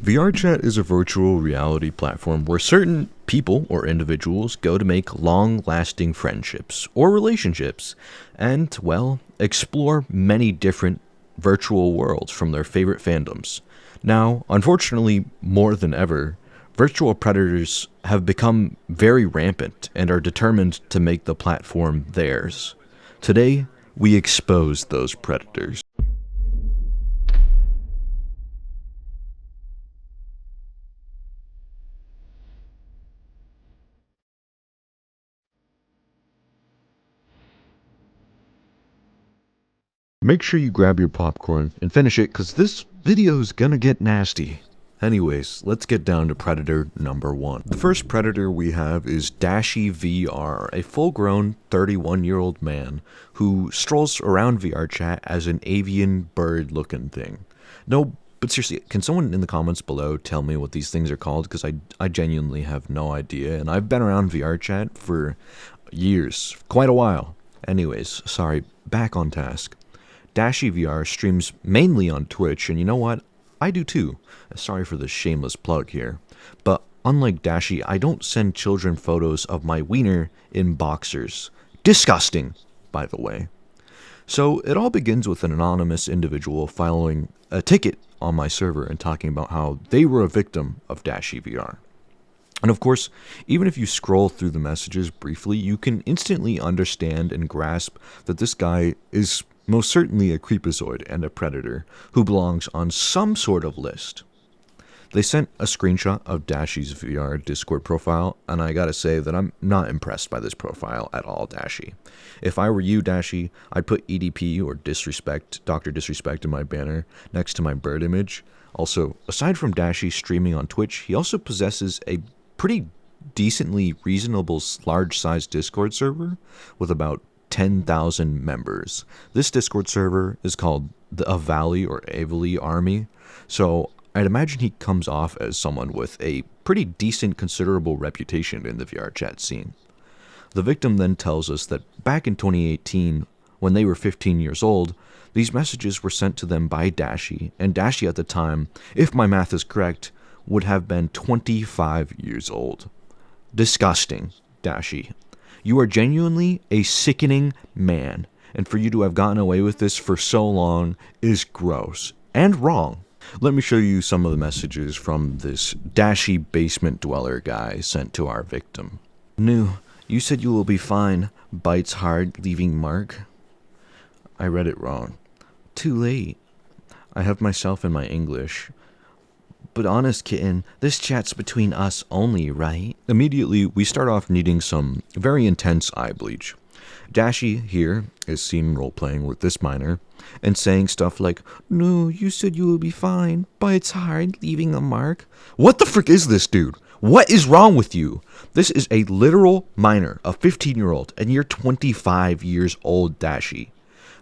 VRChat is a virtual reality platform where certain people or individuals go to make long-lasting friendships or relationships and, well, explore many different virtual worlds from their favorite fandoms. Now, unfortunately, more than ever, virtual predators have become very rampant and are determined to make the platform theirs. Today, we expose those predators. Make sure you grab your popcorn and finish it, because this video's gonna get nasty. Anyways, let's get down to predator number 1. The first predator we have is Dashy VR, a full-grown 31-year-old man who strolls around VRChat as an avian bird-looking thing. No, but seriously, can someone in the comments below tell me what these things are called? Because I genuinely have no idea, and I've been around VRChat for years, quite a while. Anyways, sorry, back on task. Dashy VR streams mainly on Twitch, and you know what? I do too. Sorry for the shameless plug here. But unlike Dashy, I don't send children photos of my wiener in boxers. Disgusting, by the way. So it all begins with an anonymous individual filing a ticket on my server and talking about how they were a victim of Dashy VR. And of course, even if you scroll through the messages briefly, you can instantly understand and grasp that this guy is most certainly a creepazoid and a predator who belongs on some sort of list. They sent a screenshot of Dashy's VR Discord profile, and I gotta say that I'm not impressed by this profile at all, Dashy. If I were you, Dashy, I'd put EDP or Disrespect, Dr. Disrespect in my banner next to my bird image. Also, aside from Dashy streaming on Twitch, he also possesses a pretty decently reasonable large-sized Discord server with about 10,000 members. This Discord server is called the Avali or Avali Army, so I'd imagine he comes off as someone with a pretty decent, considerable reputation in the VRChat scene. The victim then tells us that back in 2018, when they were 15 years old, these messages were sent to them by Dashy, and Dashy at the time, if my math is correct, would have been 25 years old. Disgusting, Dashy. You are genuinely a sickening man, and for you to have gotten away with this for so long is gross and wrong. Let me show you some of the messages from this Dashy basement dweller guy sent to our victim. "Nu, you said you will be fine. Bites hard, leaving mark." I read it wrong. "Too late. I have myself in my English. But honest, kitten, this chat's between us only, right?" Immediately, we start off needing some very intense eye bleach. Dashy here is seen role-playing with this minor and saying stuff like, "No, you said you will be fine, but it's hard leaving a mark." What the frick is this, dude? What is wrong with you? This is a literal minor, a 15-year-old, and you're 25 years old, Dashy.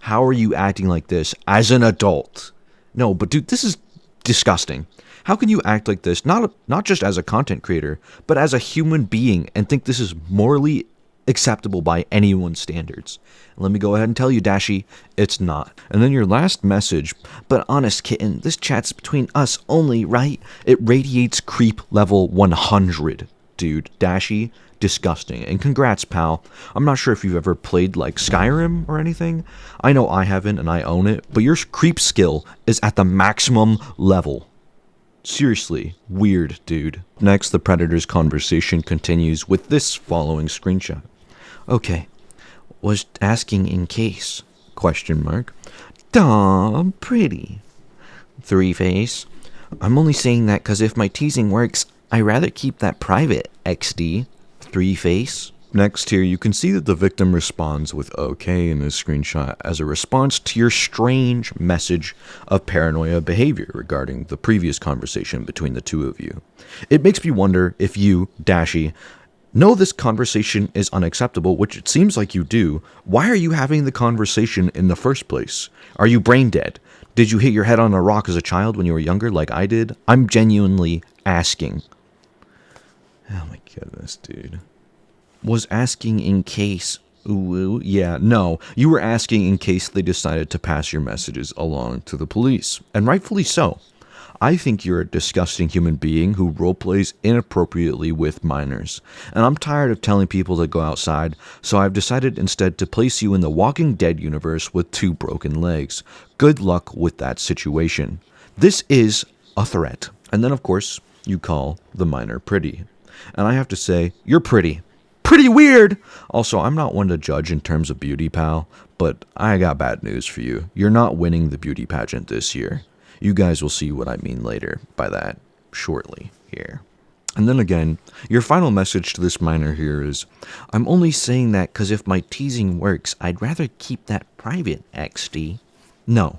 How are you acting like this as an adult? No, but dude, this is disgusting. How can you act like this, not just as a content creator, but as a human being, and think this is morally acceptable by anyone's standards? Let me go ahead and tell you, Dashy, it's not. And then your last message, "But honest, kitten, this chat's between us only, right?" It radiates creep level 100. Dude, Dashy, disgusting. And congrats, pal. I'm not sure if you've ever played like Skyrim or anything. I know I haven't and I own it, but your creep skill is at the maximum level. Seriously, weird, dude. Next, the predator's conversation continues with this following screenshot. "Okay, was asking in case, question mark. Daw, pretty. Three face. I'm only saying that because if my teasing works, I rather keep that private, XD. Three face." Next here, you can see that the victim responds with "okay" in this screenshot as a response to your strange message of paranoia behavior regarding the previous conversation between the two of you. It makes me wonder if you, Dashy, know this conversation is unacceptable, which it seems like you do. Why are you having the conversation in the first place? Are you brain dead? Did you hit your head on a rock as a child when you were younger like I did? I'm genuinely asking. Oh my goodness, dude. Was asking in case. Ooh, yeah, no. You were asking in case they decided to pass your messages along to the police. And rightfully so. I think you're a disgusting human being who roleplays inappropriately with minors, and I'm tired of telling people to go outside, so I've decided instead to place you in the Walking Dead universe with 2 broken legs. Good luck with that situation. This is a threat. And then, of course, you call the minor pretty. And I have to say, you're pretty. Pretty weird! Also, I'm not one to judge in terms of beauty, pal, but I got bad news for you. You're not winning the beauty pageant this year. You guys will see what I mean later by that shortly here. And then again, your final message to this minor here is, I'm only saying that because if my teasing works, I'd rather keep that private, XD. No.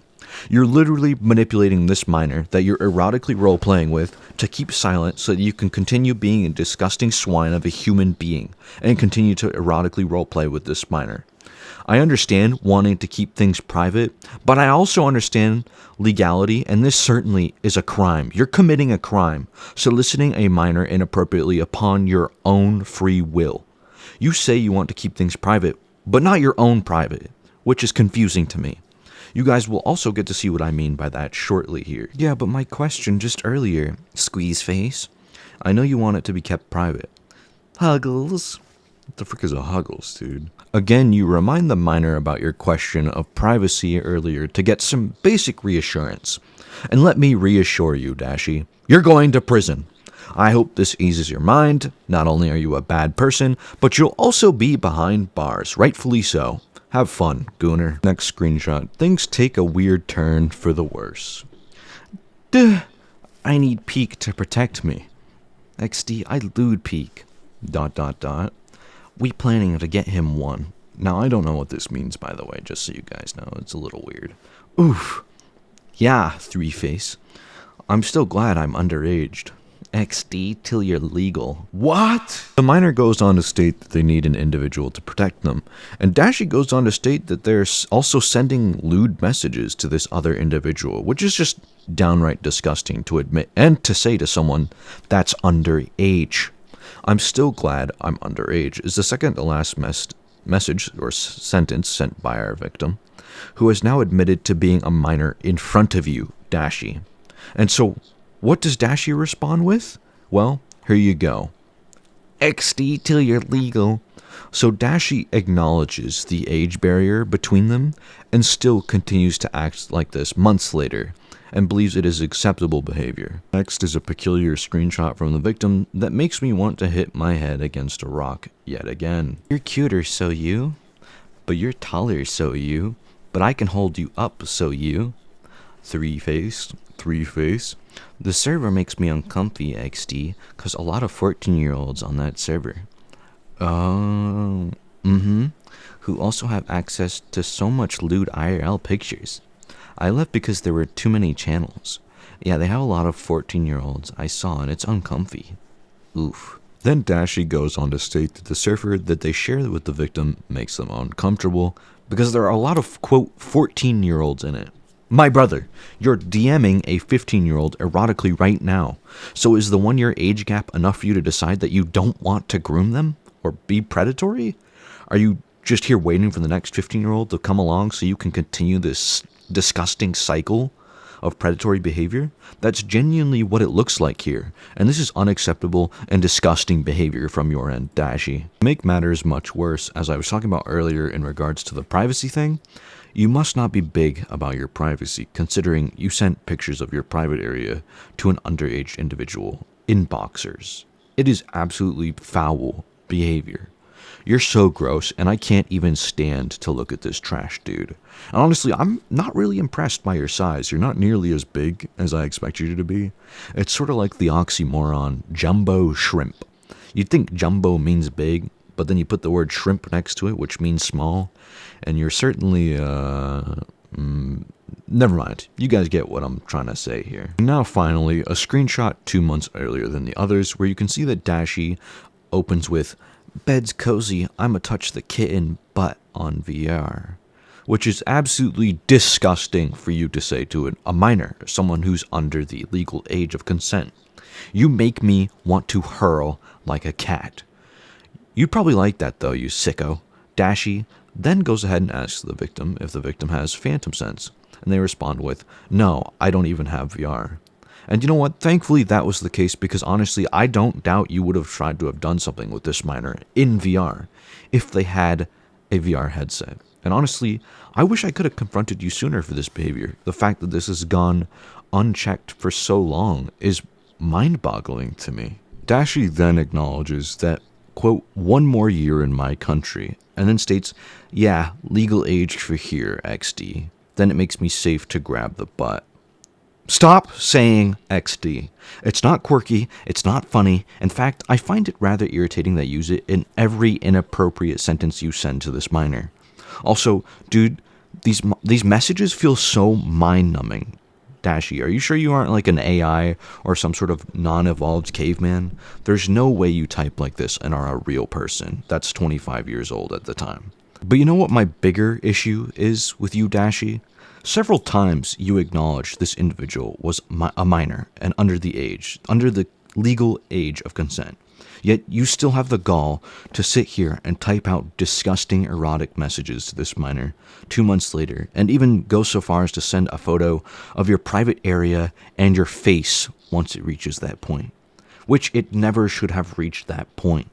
You're literally manipulating this minor that you're erotically role-playing with to keep silent so that you can continue being a disgusting swine of a human being and continue to erotically role-play with this minor. I understand wanting to keep things private, but I also understand legality, and this certainly is a crime. You're committing a crime, soliciting a minor inappropriately upon your own free will. You say you want to keep things private, but not your own private, which is confusing to me. You guys will also get to see what I mean by that shortly here. Yeah, but my question just earlier, squeeze face, I know you want it to be kept private. Huggles. What the frick is a Huggles, dude? Again, you remind the minor about your question of privacy earlier to get some basic reassurance. And let me reassure you, Dashi, you're going to prison. I hope this eases your mind. Not only are you a bad person, but you'll also be behind bars, rightfully so. Have fun, Gooner. Next screenshot. Things take a weird turn for the worse. Duh. I need Peek to protect me. XD, I lewd Peek. ... We planning to get him one. Now, I don't know what this means, by the way, just so you guys know. It's a little weird. Oof. Yeah, Three Face. I'm still glad I'm underaged. XD till you're legal. What? The minor goes on to state that they need an individual to protect them, and Dashi goes on to state that they're also sending lewd messages to this other individual, which is just downright disgusting to admit and to say to someone that's underage. I'm still glad I'm underage is the second to last message or sentence sent by our victim, who has now admitted to being a minor in front of you, Dashi. And so, what does Dashi respond with? Well, here you go. XD till you're legal. So Dashi acknowledges the age barrier between them and still continues to act like this months later and believes it is acceptable behavior. Next is a peculiar screenshot from the victim that makes me want to hit my head against a rock yet again. You're cuter, so you. But you're taller, so you. But I can hold you up, so you. Three face. The server makes me uncomfy, XD, cause a lot of 14-year-olds on that server. Oh, who also have access to so much lewd IRL pictures. I left because there were too many channels. Yeah, they have a lot of 14-year-olds I saw, and it's uncomfy. Oof. Then Dashi goes on to state that the server that they share with the victim makes them uncomfortable because there are a lot of, quote, 14-year-olds in it. My brother, you're DMing a 15-year-old erotically right now. So is the 1-year age gap enough for you to decide that you don't want to groom them or be predatory? Are you just here waiting for the next 15-year-old to come along so you can continue this disgusting cycle of predatory behavior? That's genuinely what it looks like here, and this is unacceptable and disgusting behavior from your end, Dashi. To make matters much worse, as I was talking about earlier in regards to the privacy thing, you must not be big about your privacy, considering you sent pictures of your private area to an underage individual in boxers. It is absolutely foul behavior. You're so gross, and I can't even stand to look at this trash, dude. And honestly, I'm not really impressed by your size. You're not nearly as big as I expect you to be. It's sort of like the oxymoron, jumbo shrimp. You'd think jumbo means big, but then you put the word shrimp next to it, which means small, and you're certainly, never mind. You guys get what I'm trying to say here. And now finally, a screenshot 2 months earlier than the others, where you can see that Dashi opens with, "Bed's cozy, I'ma touch the kitten butt on VR." Which is absolutely disgusting for you to say to a minor, someone who's under the legal age of consent. You make me want to hurl like a cat. You'd probably like that though, you sicko. Dashi then goes ahead and asks the victim if the victim has phantom sense, and they respond with, "No, I don't even have VR." And you know what? Thankfully that was the case, because honestly, I don't doubt you would have tried to have done something with this minor in VR if they had a VR headset. And honestly, I wish I could have confronted you sooner for this behavior. The fact that this has gone unchecked for so long is mind-boggling to me. Dashi then acknowledges that, quote, "one more year in my country," and then states, "Yeah, legal age for here, XD. Then it makes me safe to grab the butt." Stop saying XD. It's not quirky, it's not funny. In fact, I find it rather irritating that you use it in every inappropriate sentence you send to this minor. Also, dude, these messages feel so mind-numbing. Dashi, are you sure you aren't like an AI or some sort of non-evolved caveman? There's no way you type like this and are a real person that's 25 years old at the time. But you know what my bigger issue is with you, Dashi? Several times you acknowledged this individual was a minor and under the legal age of consent. Yet you still have the gall to sit here and type out disgusting erotic messages to this minor 2 months later, and even go so far as to send a photo of your private area and your face once it reaches that point, which it never should have reached that point.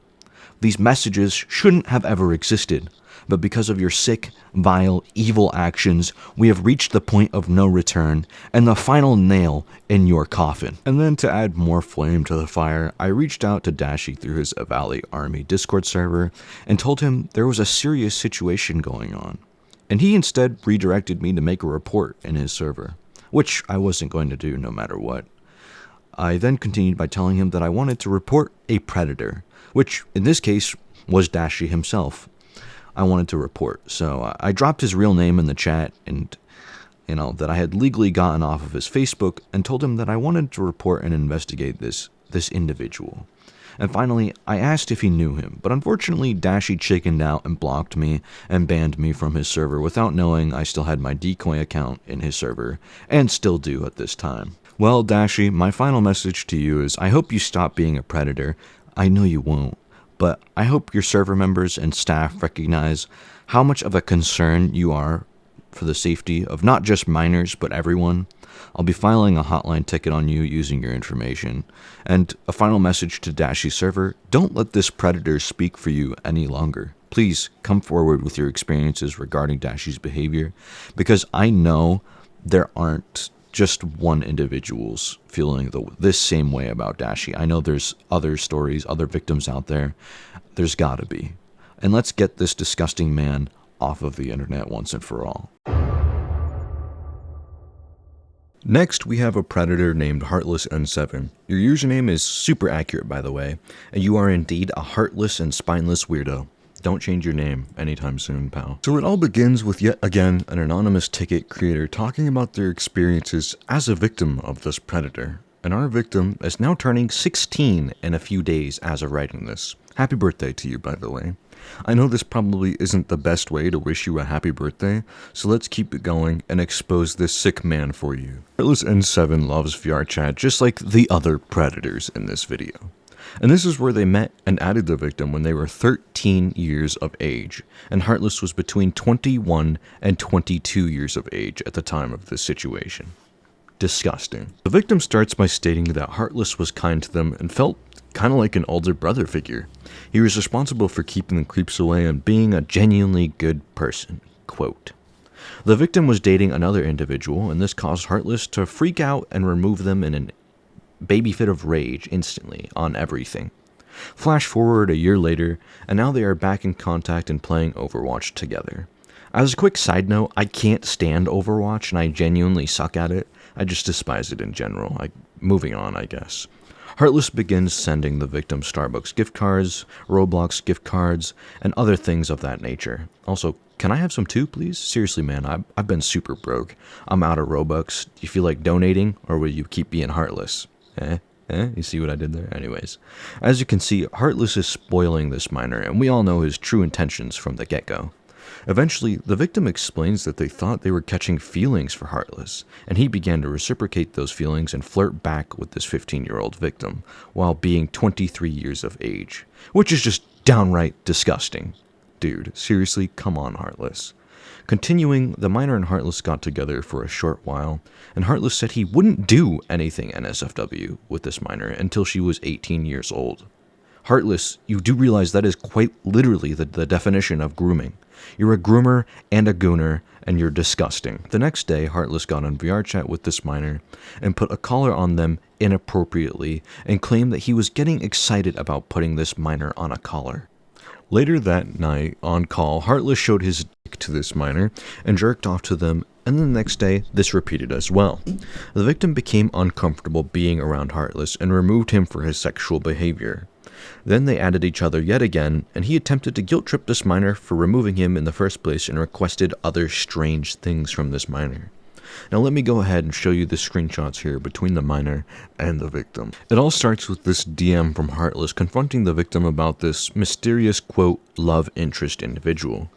These messages shouldn't have ever existed, but because of your sick, vile, evil actions, we have reached the point of no return and the final nail in your coffin. And then to add more flame to the fire, I reached out to Dashi through his Avali Army Discord server and told him there was a serious situation going on. And he instead redirected me to make a report in his server, which I wasn't going to do no matter what. I then continued by telling him that I wanted to report a predator, which in this case was Dashi himself. I wanted to report, so I dropped his real name in the chat and, that I had legally gotten off of his Facebook, and told him that I wanted to report and investigate this individual. And finally, I asked if he knew him, but unfortunately Dashi chickened out and blocked me and banned me from his server without knowing I still had my decoy account in his server, and still do at this time. Well, Dashi, my final message to you is I hope you stop being a predator. I know you won't, but I hope your server members and staff recognize how much of a concern you are for the safety of not just minors, but everyone. I'll be filing a hotline ticket on you using your information. And a final message to Dashi's server, don't let this predator speak for you any longer. Please come forward with your experiences regarding Dashi's behavior, because I know there aren't just one individual's feeling this same way about Dashi. I know there's other stories, other victims out there. There's gotta be. And let's get this disgusting man off of the internet once and for all. Next, we have a predator named Heartless N7. Your username is super accurate, by the way, and you are indeed a heartless and spineless weirdo. Don't change your name anytime soon, pal. So it all begins with yet again an anonymous ticket creator talking about their experiences as a victim of this predator. And our victim is now turning 16 in a few days as of writing this. Happy birthday to you, by the way. I know this probably isn't the best way to wish you a happy birthday, so let's keep it going and expose this sick man for you. Heartless N7 loves VRChat just like the other predators in this video. And this is where they met and added the victim when they were 13 years of age, and Heartless was between 21 and 22 years of age at the time of this situation. Disgusting. The victim starts by stating that Heartless was kind to them and felt kind of like an older brother figure. He was responsible for keeping the creeps away and being a genuinely good person. Quote. The victim was dating another individual, and this caused Heartless to freak out and remove them in an baby fit of rage instantly on everything. Flash forward a year later, and now they are back in contact and playing Overwatch together. As a quick side note, I can't stand Overwatch and I genuinely suck at it. I just despise it in general. Moving on, I guess. Heartless begins sending the victim Starbucks gift cards, Roblox gift cards, and other things of that nature. Also, can I have some too, please? Seriously, man, I've been super broke. I'm out of Robux. Do you feel like donating, or will you keep being heartless? You see what I did there? Anyways, as you can see, Heartless is spoiling this minor, and we all know his true intentions from the get-go. Eventually, the victim explains that they thought they were catching feelings for Heartless, and he began to reciprocate those feelings and flirt back with this 15-year-old victim, while being 23 years of age, which is just downright disgusting. Dude, seriously, come on, Heartless. Continuing, the minor and Heartless got together for a short while, and Heartless said he wouldn't do anything NSFW with this minor until she was 18 years old. Heartless, you do realize that is quite literally the definition of grooming. You're a groomer and a gooner, and you're disgusting. The next day, Heartless got on VRChat with this minor and put a collar on them inappropriately and claimed that he was getting excited about putting this minor on a collar. Later that night, on call, Heartless showed his dick to this minor and jerked off to them, and then the next day, this repeated as well. The victim became uncomfortable being around Heartless and removed him for his sexual behavior. Then they added each other yet again, and he attempted to guilt-trip this minor for removing him in the first place and requested other strange things from this minor. Now let me go ahead and show you the screenshots here between the minor and the victim. It all starts with this DM from Heartless confronting the victim about this mysterious, quote, love interest individual,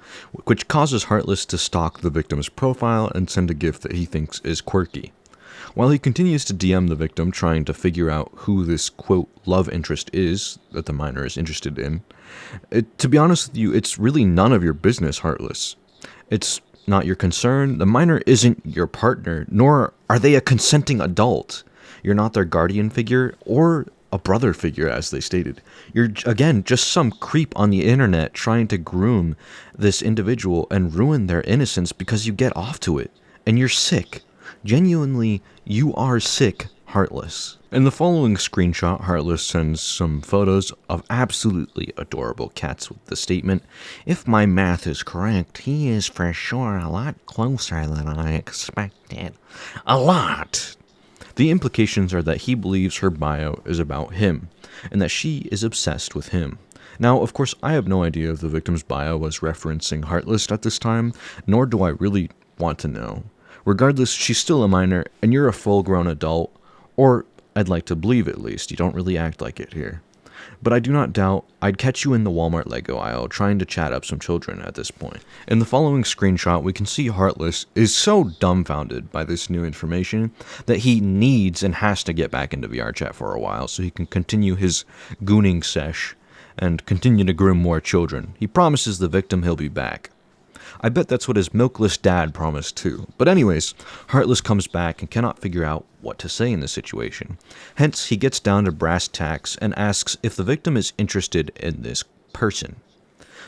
which causes Heartless to stalk the victim's profile and send a gift that he thinks is quirky. While he continues to DM the victim, trying to figure out who this, quote, love interest is that the minor is interested in, to be honest with you, it's really none of your business, Heartless. It's not your concern. The minor isn't your partner, nor are they a consenting adult. You're not their guardian figure or a brother figure, as they stated. You're, again, just some creep on the internet trying to groom this individual and ruin their innocence because you get off to it. And you're sick. Genuinely, you are sick, Heartless. In the following screenshot, Heartless sends some photos of absolutely adorable cats with the statement, "If my math is correct, he is for sure a lot closer than I expected. A lot!" The implications are that he believes her bio is about him, and that she is obsessed with him. Now, of course, I have no idea if the victim's bio was referencing Heartless at this time, nor do I really want to know. Regardless, she's still a minor, and you're a full-grown adult, or I'd like to believe at least. You don't really act like it here. But I do not doubt I'd catch you in the Walmart Lego aisle trying to chat up some children at this point. In the following screenshot, we can see Heartless is so dumbfounded by this new information that he needs and has to get back into VRChat for a while so he can continue his gooning sesh and continue to groom more children. He promises the victim he'll be back. I bet that's what his milkless dad promised too. But anyways, Heartless comes back and cannot figure out what to say in this situation. Hence, he gets down to brass tacks and asks if the victim is interested in this person.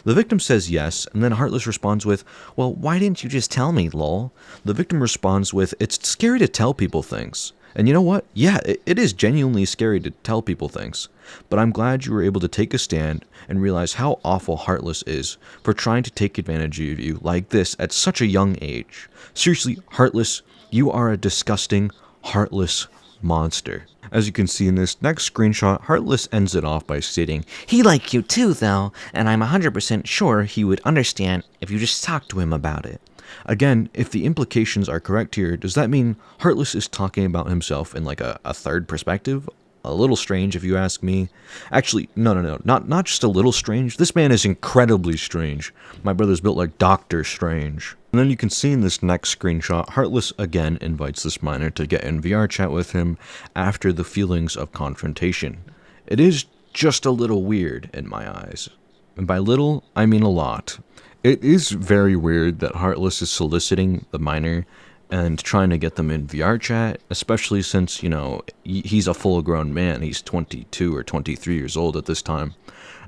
The victim says yes, and then Heartless responds with, "Well, why didn't you just tell me, lol?" The victim responds with, "It's scary to tell people things." And you know what? Yeah, it is genuinely scary to tell people things. But I'm glad you were able to take a stand and realize how awful Heartless is for trying to take advantage of you like this at such a young age. Seriously, Heartless, you are a disgusting, heartless monster. As you can see in this next screenshot, Heartless ends it off by stating, "He liked you too, though, and I'm 100% sure he would understand if you just talked to him about it." Again, if the implications are correct here, does that mean Heartless is talking about himself in like a third perspective? A little strange if you ask me. Actually, no, not just a little strange. This man is incredibly strange. My brother's built like Doctor Strange. And then you can see in this next screenshot, Heartless again invites this minor to get in VRChat with him after the feelings of confrontation. It is just a little weird in my eyes. And by little, I mean a lot. It is very weird that Heartless is soliciting the minor and trying to get them in VRChat, especially since, you know, he's a full-grown man. He's 22 or 23 years old at this time.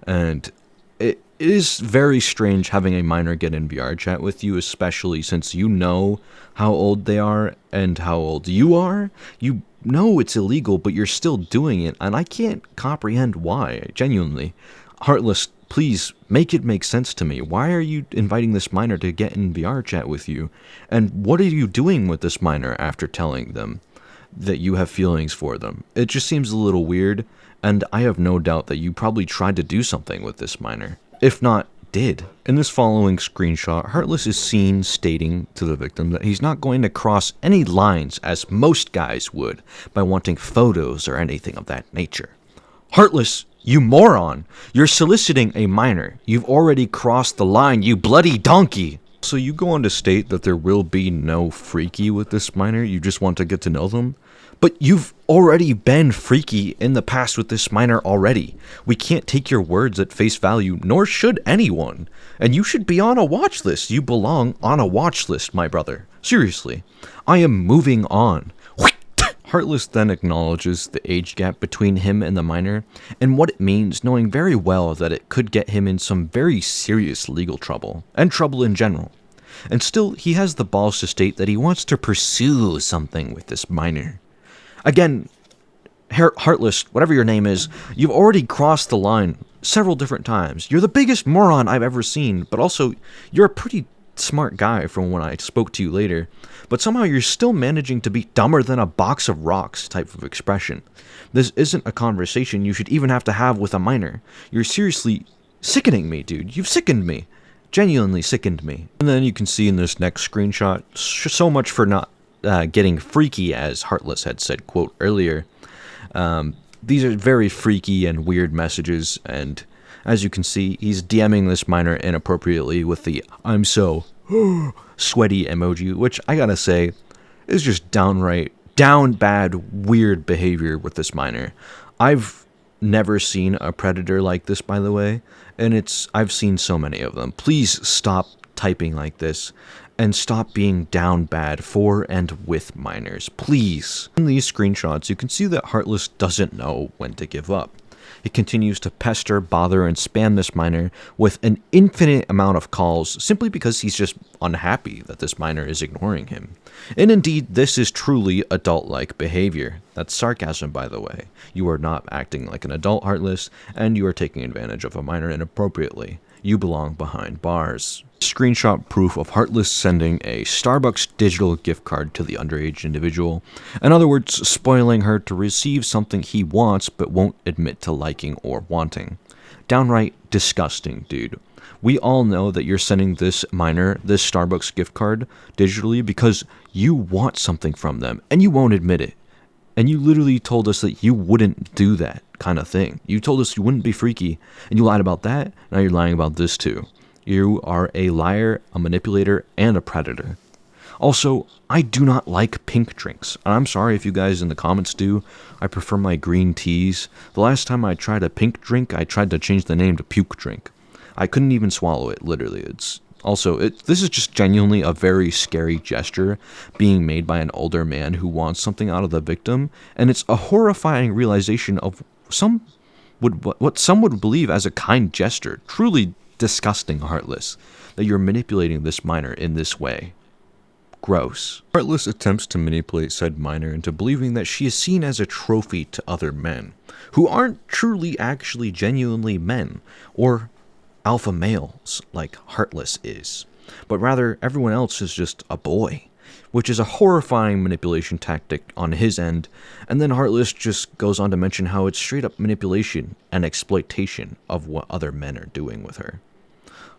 And it is very strange having a minor get in VRChat with you, especially since you know how old they are and how old you are. You know it's illegal, but you're still doing it, and I can't comprehend why, genuinely. Heartless, please, make it make sense to me. Why are you inviting this minor to get in VRChat with you? And what are you doing with this minor after telling them that you have feelings for them? It just seems a little weird, and I have no doubt that you probably tried to do something with this minor. If not, did. In this following screenshot, Heartless is seen stating to the victim that he's not going to cross any lines as most guys would by wanting photos or anything of that nature. Heartless, you moron! You're soliciting a minor. You've already crossed the line, you bloody donkey! So you go on to state that there will be no freaky with this minor, you just want to get to know them? But you've already been freaky in the past with this minor already. We can't take your words at face value, nor should anyone. And you should be on a watch list. You belong on a watch list, my brother. Seriously. I am moving on. Heartless then acknowledges the age gap between him and the minor, and what it means, knowing very well that it could get him in some very serious legal trouble, and trouble in general. And still, he has the balls to state that he wants to pursue something with this minor. Again, Heartless, whatever your name is, you've already crossed the line several different times. You're the biggest moron I've ever seen, but also, you're a pretty smart guy from when I spoke to you later, but somehow you're still managing to be dumber than a box of rocks type of expression. This isn't a conversation you should even have to have with a minor. You're seriously sickening me, dude. You've sickened me. Genuinely sickened me. And then you can see in this next screenshot, so much for not getting freaky, as Heartless had said, quote, earlier. These are very freaky and weird messages, and as you can see, he's DMing this minor inappropriately with the "I'm so sweaty" emoji, which I gotta say is just downright down bad weird behavior with this minor. I've never seen a predator like this, by the way, and I've seen so many of them. Please stop typing like this and stop being down bad for and with minors, please. In these screenshots, you can see that Heartless doesn't know when to give up. He continues to pester, bother, and spam this minor with an infinite amount of calls simply because he's just unhappy that this minor is ignoring him. And indeed, this is truly adult-like behavior. That's sarcasm, by the way. You are not acting like an adult, Heartless, and you are taking advantage of a minor inappropriately. You belong behind bars. Screenshot proof of Heartless sending a Starbucks digital gift card to the underage individual. In other words, spoiling her to receive something he wants but won't admit to liking or wanting. Downright disgusting, dude. We all know that you're sending this minor this Starbucks gift card digitally because you want something from them and you won't admit it. And you literally told us that you wouldn't do that kind of thing. You told us you wouldn't be freaky, and you lied about that. Now you're lying about this too. You are a liar, a manipulator, and a predator. Also, I do not like pink drinks. And I'm sorry if you guys in the comments do. I prefer my green teas. The last time I tried a pink drink, I tried to change the name to puke drink. I couldn't even swallow it, literally. This is just genuinely a very scary gesture being made by an older man who wants something out of the victim, and it's a horrifying realization of what some would believe as a kind gesture. Truly disgusting, Heartless, that you're manipulating this minor in this way. Gross. Heartless attempts to manipulate said minor into believing that she is seen as a trophy to other men, who aren't truly actually genuinely men, or alpha males like Heartless is, but rather everyone else is just a boy, which is a horrifying manipulation tactic on his end. And then Heartless just goes on to mention how it's straight up manipulation and exploitation of what other men are doing with her.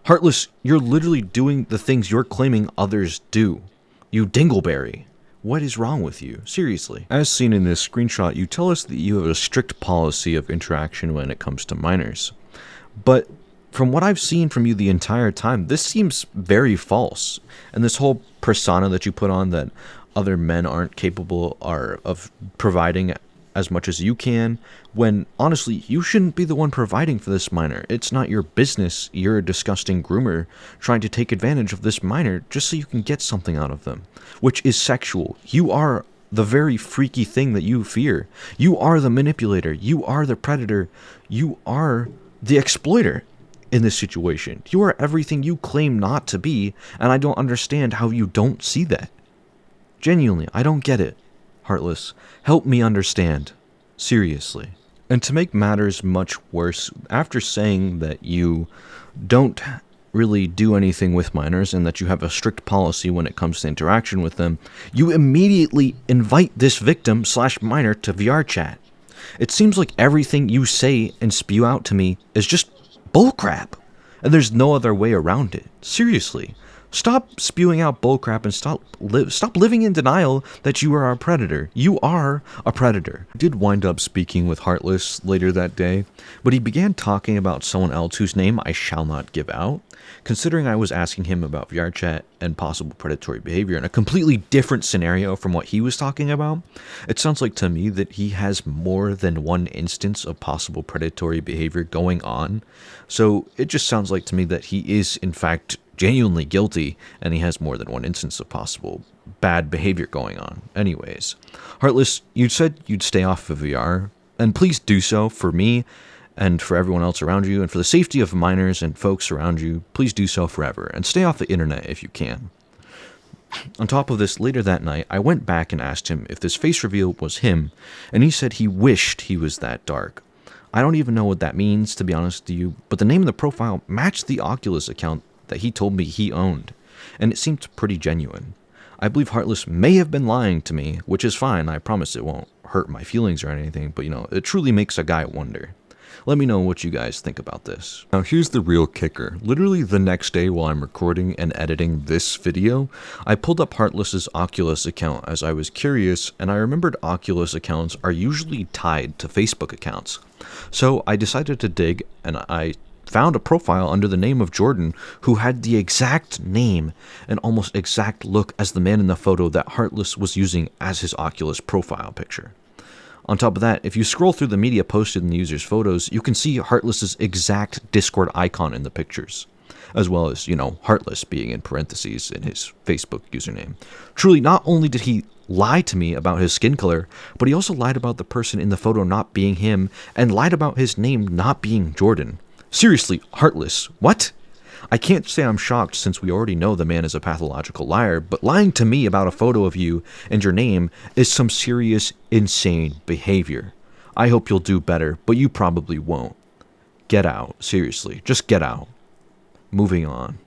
Heartless, you're literally doing the things you're claiming others do. You dingleberry. What is wrong with you? Seriously. As seen in this screenshot, you tell us that you have a strict policy of interaction when it comes to minors. But from what I've seen from you the entire time, this seems very false. And this whole persona that you put on that other men aren't capable of providing as much as you can, when honestly, you shouldn't be the one providing for this minor. It's not your business. You're a disgusting groomer trying to take advantage of this minor just so you can get something out of them, which is sexual. You are the very freaky thing that you fear. You are the manipulator. You are the predator. You are the exploiter in this situation. You are everything you claim not to be, and I don't understand how you don't see that. Genuinely, I don't get it. Heartless, help me understand. Seriously. And to make matters much worse, after saying that you don't really do anything with minors and that you have a strict policy when it comes to interaction with them, you immediately invite this victim/minor to VRChat. It seems like everything you say and spew out to me is just bullcrap, and there's no other way around it. Seriously. Stop spewing out bullcrap and stop living in denial that you are a predator. You are a predator. I did wind up speaking with Heartless later that day, but he began talking about someone else whose name I shall not give out. Considering I was asking him about VRChat and possible predatory behavior in a completely different scenario from what he was talking about, it sounds like to me that he has more than one instance of possible predatory behavior going on. So it just sounds like to me that he is in fact genuinely guilty, and he has more than one instance of possible bad behavior going on. Anyways, Heartless, you said you'd stay off of VR, and please do so for me and for everyone else around you, and for the safety of minors and folks around you. Please do so forever, and stay off the internet if you can. On top of this, later that night, I went back and asked him if this face reveal was him, and he said he wished he was that dark. I don't even know what that means, to be honest with you, but the name of the profile matched the Oculus account that he told me he owned, and it seemed pretty genuine. I believe Heartless may have been lying to me, which is fine. I promise it won't hurt my feelings or anything, but it truly makes a guy wonder. Let me know what you guys think about this. Now here's the real kicker. Literally the next day while I'm recording and editing this video, I pulled up Heartless's Oculus account as I was curious, and I remembered Oculus accounts are usually tied to Facebook accounts. So I decided to dig, and I found a profile under the name of Jordan who had the exact name and almost exact look as the man in the photo that Heartless was using as his Oculus profile picture. On top of that, if you scroll through the media posted in the user's photos, you can see Heartless's exact Discord icon in the pictures, as well as, Heartless being in parentheses in his Facebook username. Truly, not only did he lie to me about his skin color, but he also lied about the person in the photo not being him, and lied about his name not being Jordan. Seriously, Heartless, what? I can't say I'm shocked since we already know the man is a pathological liar, but lying to me about a photo of you and your name is some serious, insane behavior. I hope you'll do better, but you probably won't. Get out. Seriously, just get out. Moving on.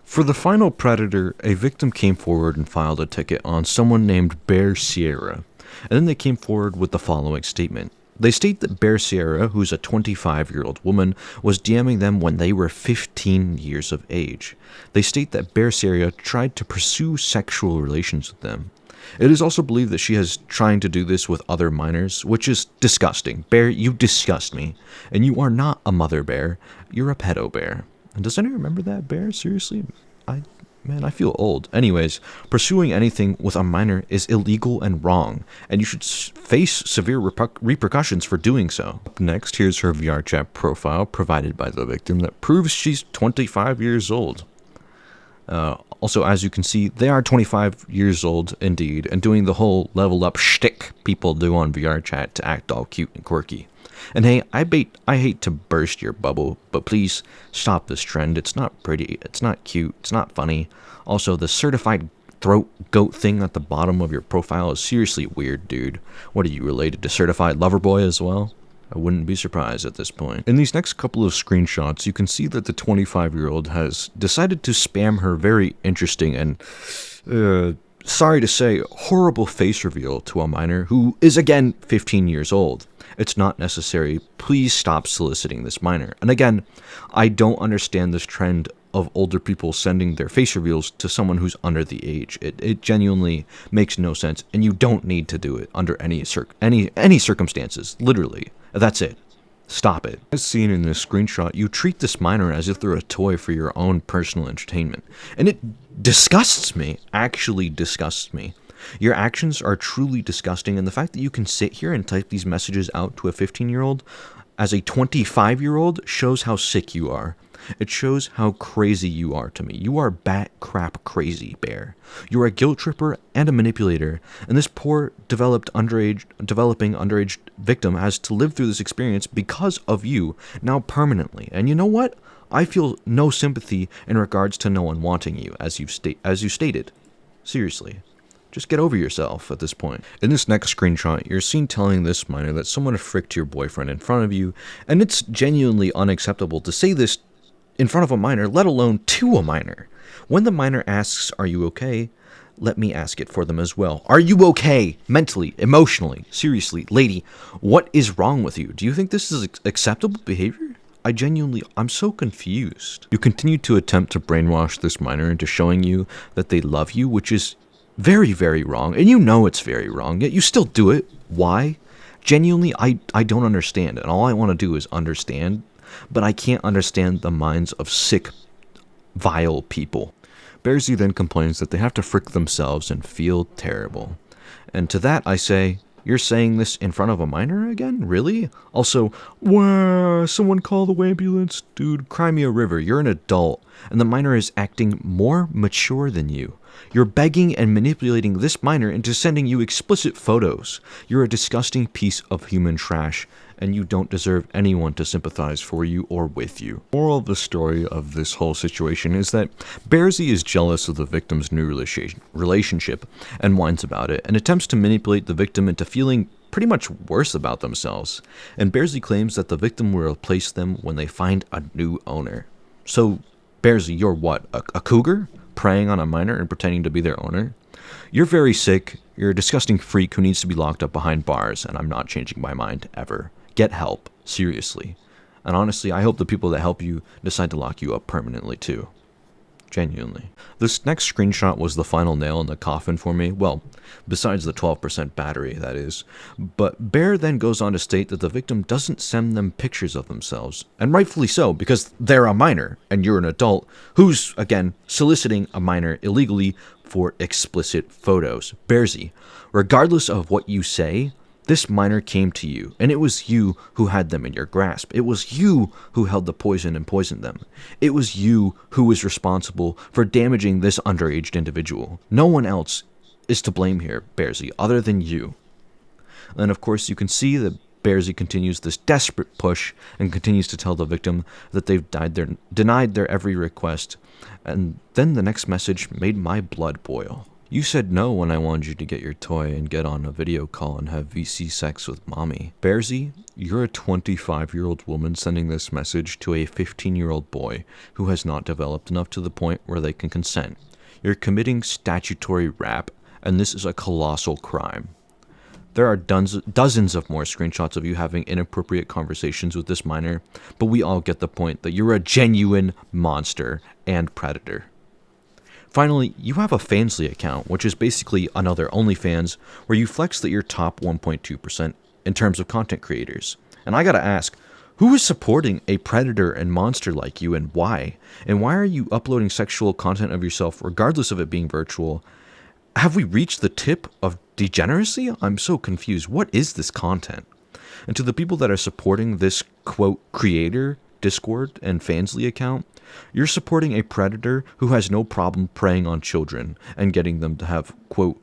For the final predator, a victim came forward and filed a ticket on someone named Bear Sierra, and then they came forward with the following statement. They state that Bear Sierra, who's a 25-year-old woman, was DMing them when they were 15 years of age. They state that Bear Sierra tried to pursue sexual relations with them. It is also believed that she has trying to do this with other minors, which is disgusting. Bear, you disgust me. And you are not a mother bear, you're a pedo bear. And does anyone remember that, Bear? Seriously? Man, I feel old. Anyways, pursuing anything with a minor is illegal and wrong, and you should face severe repercussions for doing so. Up next, here's her VRChat profile provided by the victim that proves she's 25 years old. Also, as you can see, they are 25 years old indeed, and doing the whole level up shtick people do on VRChat to act all cute and quirky. And hey, I hate to burst your bubble, but please stop this trend. It's not pretty, it's not cute, it's not funny. Also, the certified throat goat thing at the bottom of your profile is seriously weird, dude. What are you, related to Certified Lover Boy as well? I wouldn't be surprised at this point. In these next couple of screenshots, you can see that the 25-year-old has decided to spam her very interesting and, sorry to say, horrible face reveal to a minor who is again 15 years old. It's not necessary. Please stop soliciting this minor. And again, I don't understand this trend of older people sending their face reveals to someone who's under the age. It genuinely makes no sense, and you don't need to do it under any circumstances. Literally. That's it. Stop it. As seen in this screenshot, you treat this minor as if they're a toy for your own personal entertainment. And it disgusts me. Actually disgusts me. Your actions are truly disgusting, and the fact that you can sit here and type these messages out to a 15-year-old as a 25-year-old shows how sick you are. It shows how crazy you are to me. You are bat crap crazy, Bear. You're a guilt tripper and a manipulator, and this poor developing underage victim has to live through this experience because of you, now permanently. And you know what? I feel no sympathy in regards to no one wanting you, as you stated. Seriously. Just get over yourself at this point. In this next screenshot, you're seen telling this minor that someone fricked your boyfriend in front of you, and it's genuinely unacceptable to say this in front of a minor, let alone to a minor. When the minor asks, "Are you okay?" let me ask it for them as well. Are you okay? Mentally, emotionally, seriously, lady, what is wrong with you? Do you think this is acceptable behavior? I'm so confused. You continue to attempt to brainwash this minor into showing you that they love you, which is very, very wrong, and you know it's very wrong, yet you still do it. Why? Genuinely, I don't understand, and all I want to do is understand, but I can't understand the minds of sick, vile people. Bearsy then complains that they have to frick themselves and feel terrible. And to that I say, you're saying this in front of a minor again? Really? Also, wow, someone call the ambulance. Dude, cry me a river. You're an adult, and the minor is acting more mature than you. You're begging and manipulating this minor into sending you explicit photos. You're a disgusting piece of human trash, and you don't deserve anyone to sympathize for you or with you. Moral of the story of this whole situation is that Bearsy is jealous of the victim's new relationship and whines about it, and attempts to manipulate the victim into feeling pretty much worse about themselves. And Bearsy claims that the victim will replace them when they find a new owner. So, Bearsy, you're what, a cougar? Preying on a minor and pretending to be their owner? You're very sick, you're a disgusting freak who needs to be locked up behind bars, and I'm not changing my mind, ever. Get help, seriously. And honestly, I hope the people that help you decide to lock you up permanently too. Genuinely. This next screenshot was the final nail in the coffin for me. Well, besides the 12% battery, that is. But Bear then goes on to state that the victim doesn't send them pictures of themselves. And rightfully so, because they're a minor, and you're an adult who's, again, soliciting a minor illegally for explicit photos. Bearsy, regardless of what you say, this minor came to you, and it was you who had them in your grasp. It was you who held the poison and poisoned them. It was you who was responsible for damaging this underage individual. No one else is to blame here, Bearsy, other than you. And of course, you can see that Bearsy continues this desperate push and continues to tell the victim that they've denied their every request. And then the next message made my blood boil. You said no when I wanted you to get your toy and get on a video call and have VC sex with mommy. Bearsy, you're a 25-year-old woman sending this message to a 15-year-old boy who has not developed enough to the point where they can consent. You're committing statutory rape, and this is a colossal crime. There are dozens of more screenshots of you having inappropriate conversations with this minor, but we all get the point that you're a genuine monster and predator. Finally, you have a Fansly account, which is basically another OnlyFans, where you flex that you're top 1.2% in terms of content creators. And I gotta ask, who is supporting a predator and monster like you, and why? And why are you uploading sexual content of yourself regardless of it being virtual? Have we reached the tip of degeneracy? I'm so confused. What is this content? And to the people that are supporting this, quote, creator, Discord, and Fansly account, you're supporting a predator who has no problem preying on children and getting them to have, quote,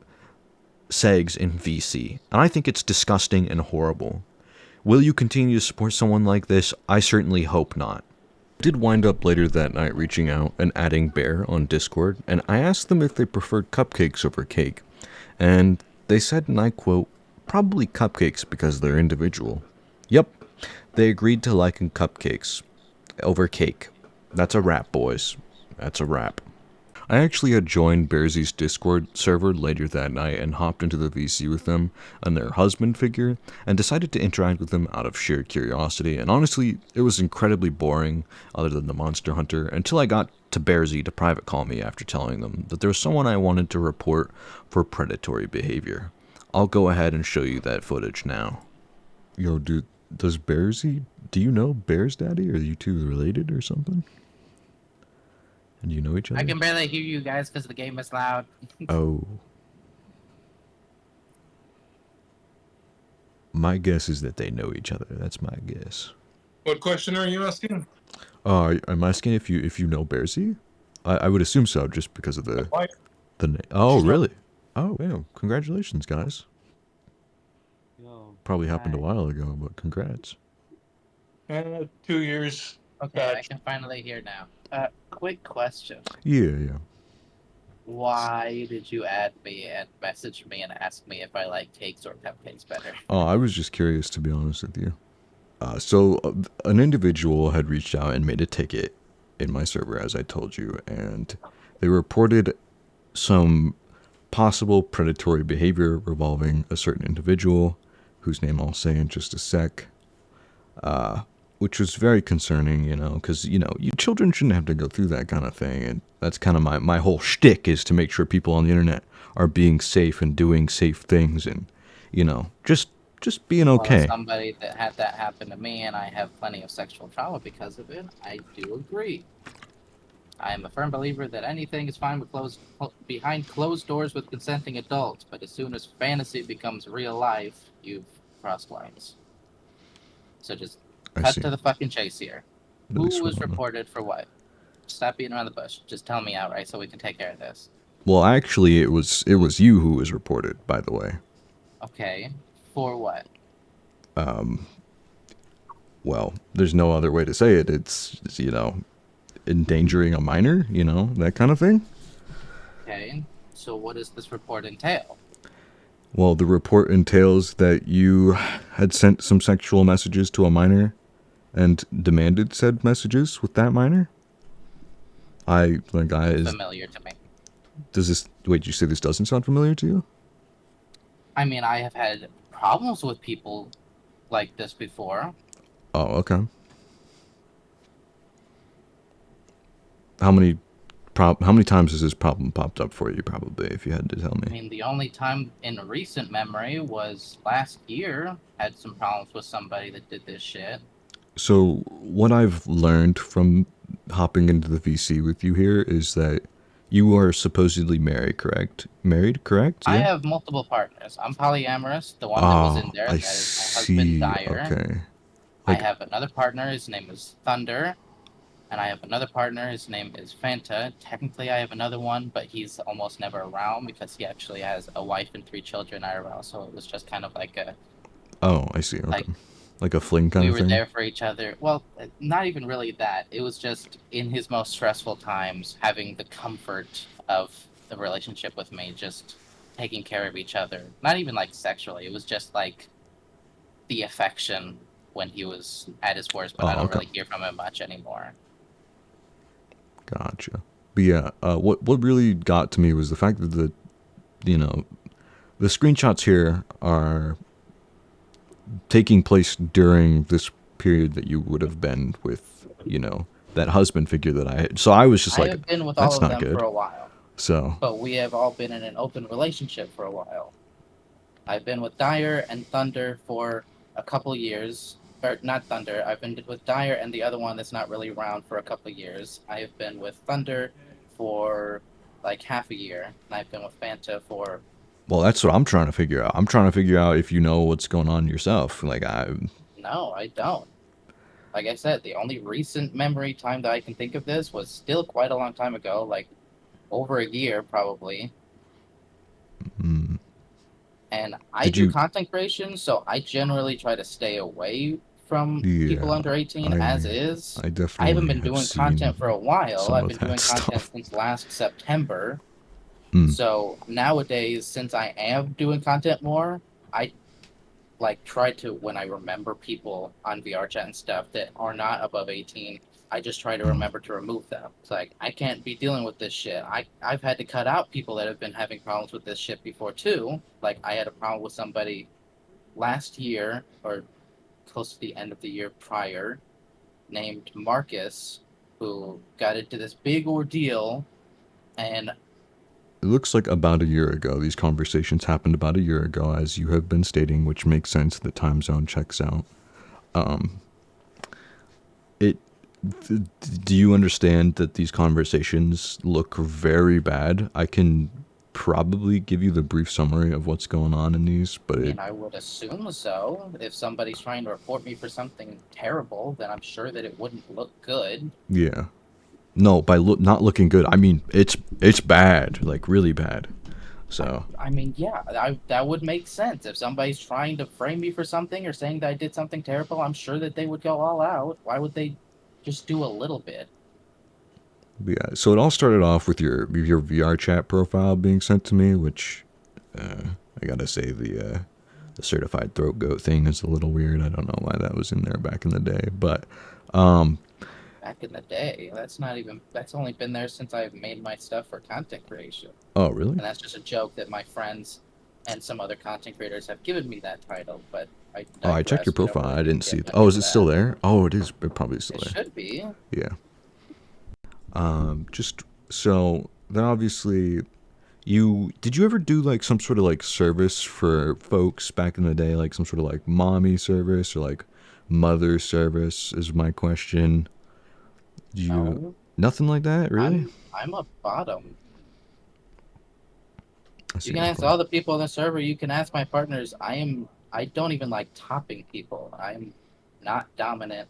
segs in VC. And I think it's disgusting and horrible. Will you continue to support someone like this? I certainly hope not. I did wind up later that night reaching out and adding Bear on Discord, and I asked them if they preferred cupcakes over cake. And they said, and I quote, probably cupcakes because they're individual. Yep, they agreed to liking cupcakes over cake. That's a wrap, boys. That's a wrap. I actually had joined Bearsy's Discord server later that night and hopped into the VC with them and their husband figure and decided to interact with them out of sheer curiosity. And honestly, it was incredibly boring other than the Monster Hunter until I got to Bearsy to private call me after telling them that there was someone I wanted to report for predatory behavior. I'll go ahead and show you that footage now. Yo, dude, do you know Bear's daddy? Are you two related or something? And you know each other? I can barely hear you guys because the game is loud. Oh. My guess is that they know each other. That's my guess. What question are you asking? I'm asking if you know Bearsy? I would assume so, just because of the name. Oh, She's really? Oh, yeah. Congratulations, guys. Yo, Probably happened a while ago, but congrats. 2 years. Okay, I can finally hear now. Quick question. Yeah. Why did you add me and message me and ask me if I like cakes or cupcakes better? Oh, I was just curious, to be honest with you. So an individual had reached out and made a ticket in my server, as I told you, and they reported some possible predatory behavior revolving a certain individual, whose name I'll say in just a sec. which was very concerning, you know, because, you know, you children shouldn't have to go through that kind of thing. And that's kind of my whole shtick, is to make sure people on the internet are being safe and doing safe things, and, you know, just being Well, as okay. somebody that had that happen to me, and I have plenty of sexual trauma because of it, I do agree. I am a firm believer that anything is fine with behind closed doors with consenting adults, but as soon as fantasy becomes real life, you've crossed lines. So just I cut see. to the fucking chase here. Really Who sweet was on them. reported for what? Stop beating around the bush. Just tell me outright so we can take care of this. Well, actually, it was you who was reported, by the way. Okay. For what? Well, there's no other way to say it. It's, you know, endangering a minor, you know, that kind of thing. Okay. So what does this report entail? Well, the report entails that you had sent some sexual messages to a minor and demanded said messages with that minor. Familiar to me. Does this, wait, you say this doesn't sound familiar to you? I mean, I have had problems with people like this before. Oh, okay. How many times has this problem popped up for you, probably, if you had to tell I me? mean, the only time in recent memory was last year. Had some problems with somebody that did this shit. So, what I've learned from hopping into the VC with you here is that you are supposedly married, correct? Married, correct? I Yeah? have multiple partners. I'm polyamorous. The one that was in Oh, there, I that is my husband, see. Dyer. Okay. I Like, have another partner. His name is Thunder. And I have another partner. His name is Fanta. Technically, I have another one, but he's almost never around because he actually has a wife and 3 children IRL. So it was just kind of oh, I see. like Okay. Like a fling kind we of were thing? there for each other. Well, not even really that. It was just in his most stressful times, having the comfort of the relationship with me, just taking care of each other. Not even like sexually. It was just like the affection when he was at his worst, but I Oh, don't okay. really hear from him much anymore. Gotcha. But yeah, what really got to me was the fact that you know, the screenshots here are taking place during this period that you would have been with, you know, that husband figure that I had. So I was just I like, have been with all that's of not them for good. a while, So, but we have all been in an open relationship for a while. I've been with Dyer and Thunder for a couple years. Or not Thunder. I've been with Dyer and the other one that's not really around for a couple years. I have been with Thunder for like half a year, and I've been with Fanta for. well, that's what I'm trying to figure out. I'm trying to figure out if you know what's going on yourself. Like, No, I don't. Like I said, the only recent memory time that I can think of this was still quite a long time ago, like over a year probably. mm, And I did do you? content creation, so I generally try to stay away from people Yeah, under 18 as I, is. I I haven't definitely been have doing content seen for a while. some I've of been that doing content stuff. since last September. Mm, So nowadays, since I am doing content more, I like try to, when I remember people on VRChat and stuff that are not above 18, I just try to mm. remember to remove them. It's like I can't be dealing with this shit. I've had to cut out people that have been having problems with this shit before too. Like I had a problem with somebody last year or close to the end of the year prior named Marcus who got into this big ordeal and It looks like about a year ago. These conversations happened about a year ago, as you have been stating, which makes sense. The time zone checks out. Um, it. Do you understand that these conversations look very bad? I can probably give you the brief summary of what's going on in these, but I mean, I would assume so. If somebody's trying to report me for something terrible, then I'm sure that it wouldn't look good. yeah. No, by not looking good, I mean it's bad, like really bad. So I mean, yeah, that would make sense. If somebody's trying to frame me for something or saying that I did something terrible, I'm sure that they would go all out. Why would they just do a little bit? yeah, so it all started off with your VRChat profile being sent to me, which I gotta say the certified throat goat thing is a little weird. I don't know why that was in there back in the day, but um, Back in the day, that's only been there since I've made my stuff for content creation. oh really? And that's just a joke that my friends and some other content creators have given me that title, but I Oh, I checked your digress. We don't profile. really I didn't see get it. much Oh, is into it still that. there? Oh, it is. It probably is still It there. should be. Yeah. Just so then, obviously, did you ever do like some sort of like service for folks back in the day, like some sort of like mommy service or like mother service? Is my question. No, Nothing like that, really? I'm a bottom. I see. You can ask all the people on the server. You can ask my partners. I don't even like topping people. I'm not dominant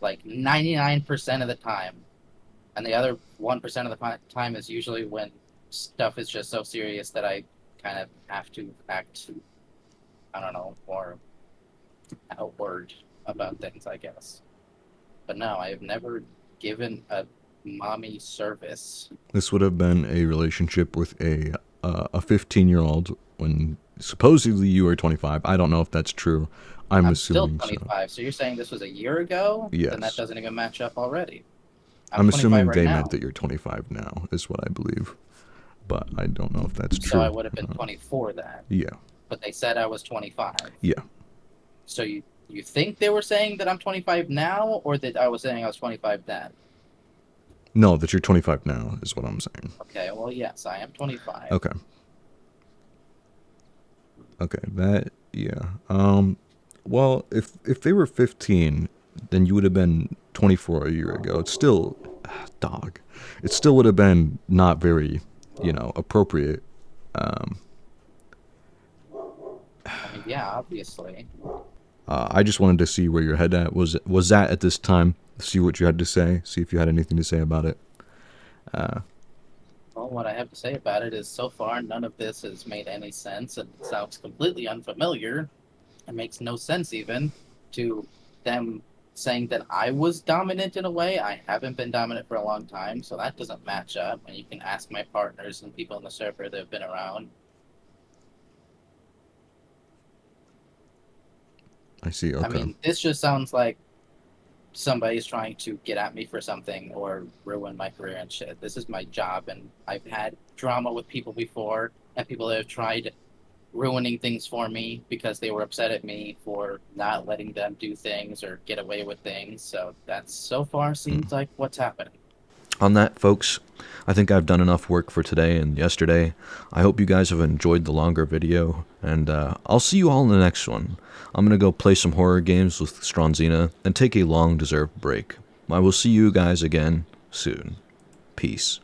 like 99% of the time, and the other 1% of the time is usually when stuff is just so serious that I kind of have to act. I don't know, more outward about things, I guess. But no, I have never given a mommy service. This would have been a relationship with a 15-year-old when supposedly you were 25. I don't know if that's true. I'm still assuming 25, so you're saying this was a year ago? Yes. Then that doesn't even match up already. I'm 25 assuming right they now. meant that you're 25 now, is what I believe. But I don't know if that's true. So I would have been 24 then. Yeah. But they said I was 25. Yeah. So you think they were saying that I'm 25 now, or that I was saying I was 25 then? No, that you're 25 now is what I'm saying. Okay, well, yes, I am 25. Okay. Okay, yeah. Well, if they were 15, then you would have been 24 a year ago. It's still, dog. It still would have been not very, appropriate. I mean, yeah, obviously. I just wanted to see where your head at was at this time. See what you had to say. See if you had anything to say about it. Well, what I have to say about it is so far none of this has made any sense and it sounds completely unfamiliar. It makes no sense even to them saying that I was dominant in a way. I haven't been dominant for a long time, so that doesn't match up. And you can ask my partners and people in the server that have been around. I see. Okay. I mean, this just sounds like somebody's trying to get at me for something or ruin my career and shit. This is my job, and I've had drama with people before, and people that have tried ruining things for me because they were upset at me for not letting them do things or get away with things. So that so far seems like what's happening. On that, folks, I think I've done enough work for today and yesterday. I hope you guys have enjoyed the longer video, and I'll see you all in the next one. I'm going to go play some horror games with Stronzina and take a long-deserved break. I will see you guys again soon. Peace.